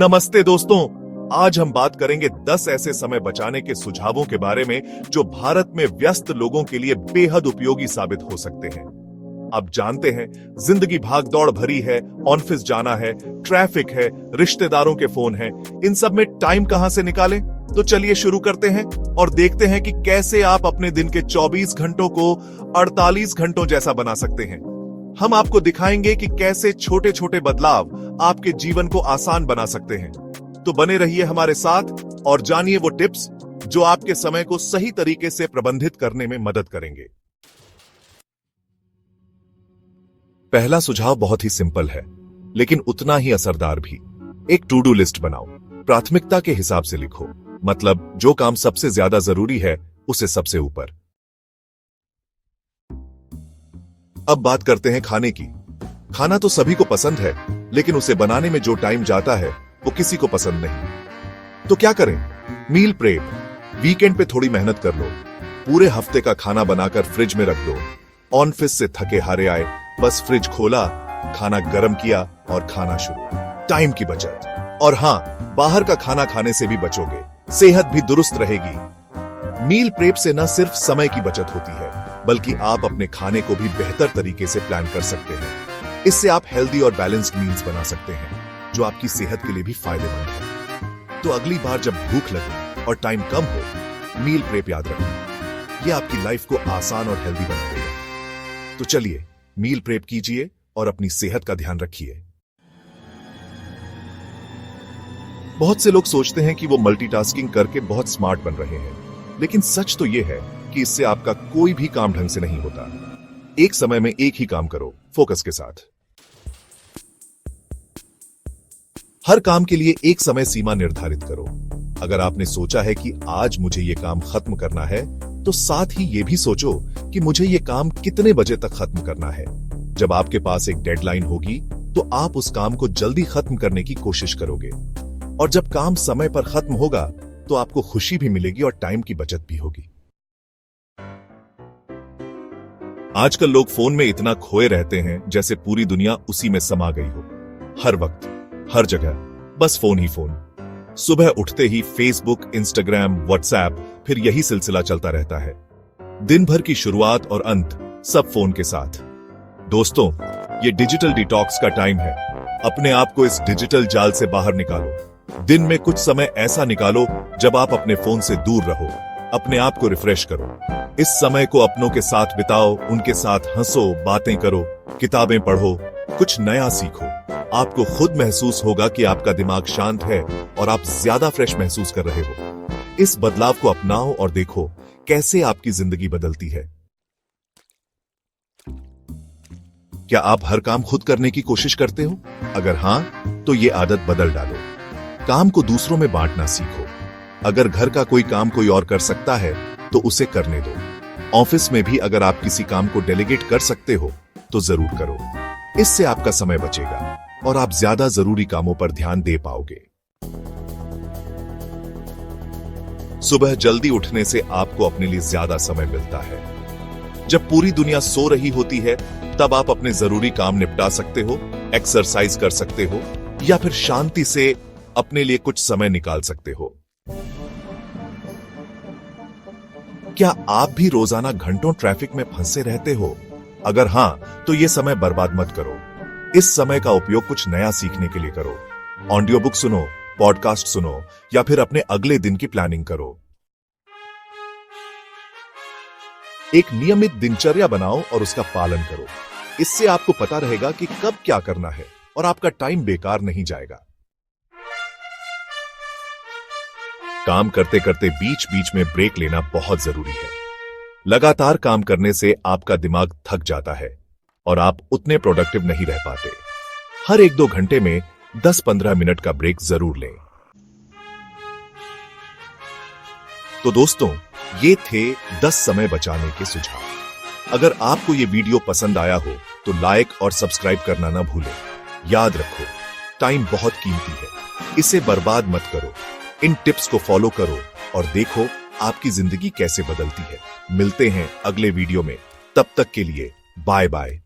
नमस्ते दोस्तों, आज हम बात करेंगे 10 ऐसे समय बचाने के सुझावों के बारे में जो भारत में व्यस्त लोगों के लिए बेहद उपयोगी साबित हो सकते हैं। आप जानते हैं, जिंदगी भागदौड़ भरी है, ऑफिस जाना है, ट्रैफिक है, रिश्तेदारों के फोन हैं, इन सब में टाइम कहां से निकालें? तो चलिए शुरू करते हैं और देखते हैं कि कैसे आप अपने दिन के 24 घंटों को 48 घंटों जैसा बना सकते हैं। हम आपको दिखाएंगे कि कैसे छोटे छोटे बदलाव आपके जीवन को आसान बना सकते हैं। तो बने रहिए हमारे साथ और जानिए वो टिप्स जो आपके समय को सही तरीके से प्रबंधित करने में मदद करेंगे। पहला सुझाव बहुत ही सिंपल है, लेकिन उतना ही असरदार भी। एक टू डू लिस्ट बनाओ। प्राथमिकता के हिसाब से लिखो, मतलब जो काम सबसे ज्यादा जरूरी है उसे सबसे ऊपर। अब बात करते हैं खाने की। खाना तो सभी को पसंद है, लेकिन उसे बनाने में जो टाइम जाता है वो किसी को पसंद नहीं। तो क्या करें? Meal prep. वीकेंड पे थोड़ी मेहनत कर लो, पूरे हफ्ते का खाना बनाकर फ्रिज में रख दो। ऑफिस से थके हारे आए, बस फ्रिज खोला, खाना गर्म किया और खाना शुरू। टाइम की बचत। और हां, बाहर का खाना खाने से भी बचोगे, सेहत भी दुरुस्त रहेगी। मील प्रेप से न सिर्फ समय की बचत होती है, बल्कि आप अपने खाने को भी बेहतर तरीके से प्लान कर सकते हैं। इससे आप हेल्दी और बैलेंस्ड मील्स बना सकते हैं, जो आपकी सेहत के लिए भी फायदेमंद है। तो अगली बार जब भूख लगे और टाइम कम हो, मील प्रेप याद रखें। यह आपकी लाइफ को आसान और हेल्दी बना देगा। तो चलिए, मील प्रेप कीजिए और अपनी सेहत का ध्यान रखिए। बहुत से लोग सोचते हैं कि वो मल्टीटास्किंग करके बहुत स्मार्ट बन रहे हैं, लेकिन सच तो यह है कि इससे आपका कोई भी काम ढंग से नहीं होता। एक समय में एक ही काम करो, फोकस के साथ। हर काम के लिए एक समय सीमा निर्धारित करो। अगर आपने सोचा है कि आज मुझे यह काम खत्म करना है, तो साथ ही यह भी सोचो कि मुझे यह काम कितने बजे तक खत्म करना है। जब आपके पास एक डेडलाइन होगी, तो आप उस काम को जल्दी खत्म करने की कोशिश करोगे। और जब काम समय पर खत्म होगा, तो आपको खुशी भी मिलेगी और टाइम की बचत भी होगी। आजकल लोग फोन में इतना खोए रहते हैं जैसे पूरी दुनिया उसी में समा गई हो। हर वक्त, हर जगह बस फोन ही फोन। सुबह उठते ही फेसबुक, इंस्टाग्राम, व्हाट्सएप, फिर यही सिलसिला चलता रहता है। दिन भर की शुरुआत और अंत सब फोन के साथ। दोस्तों, ये डिजिटल डिटॉक्स का टाइम है। अपने आप को इस डिजिटल जाल से बाहर निकालो। दिन में कुछ समय ऐसा निकालो जब आप अपने फोन से दूर रहो। अपने आप को रिफ्रेश करो। इस समय को अपनों के साथ बिताओ, उनके साथ हंसो, बातें करो, किताबें पढ़ो, कुछ नया सीखो। आपको खुद महसूस होगा कि आपका दिमाग शांत है और आप ज्यादा फ्रेश महसूस कर रहे हो। इस बदलाव को अपनाओ और देखो कैसे आपकी जिंदगी बदलती है। क्या आप हर काम खुद करने की कोशिश करते हो? अगर हां, तो ये आदत बदल डालो। काम को दूसरों में बांटना सीखो। अगर घर का कोई काम कोई और कर सकता है, तो उसे करने दो। ऑफिस में भी अगर आप किसी काम को डेलीगेट कर सकते हो, तो जरूर करो। इससे आपका समय बचेगा और आप ज्यादा जरूरी कामों पर ध्यान दे पाओगे। सुबह जल्दी उठने से आपको अपने लिए ज्यादा समय मिलता है। जब पूरी दुनिया सो रही होती है, तब आप अपने जरूरी काम निपटा सकते हो, एक्सरसाइज कर सकते हो या फिर शांति से अपने लिए कुछ समय निकाल सकते हो। क्या आप भी रोजाना घंटों ट्रैफिक में फंसे रहते हो? अगर हां, तो यह समय बर्बाद मत करो। इस समय का उपयोग कुछ नया सीखने के लिए करो। ऑडियो बुक सुनो, पॉडकास्ट सुनो या फिर अपने अगले दिन की प्लानिंग करो। एक नियमित दिनचर्या बनाओ और उसका पालन करो। इससे आपको पता रहेगा कि कब क्या करना है और आपका टाइम बेकार नहीं जाएगा। काम करते करते बीच बीच में ब्रेक लेना बहुत जरूरी है। लगातार काम करने से आपका दिमाग थक जाता है और आप उतने प्रोडक्टिव नहीं रह पाते। हर 1-2 घंटे में 10-15 मिनट का ब्रेक जरूर लें। तो दोस्तों, ये थे 10 समय बचाने के सुझाव। अगर आपको ये वीडियो पसंद आया हो, तो लाइक और सब्सक्राइब करना ना भूलें। याद रखो, टाइम बहुत कीमती है, इसे बर्बाद मत करो। इन टिप्स को फॉलो करो और देखो आपकी जिंदगी कैसे बदलती है। मिलते हैं अगले वीडियो में, तब तक के लिए बाय बाय।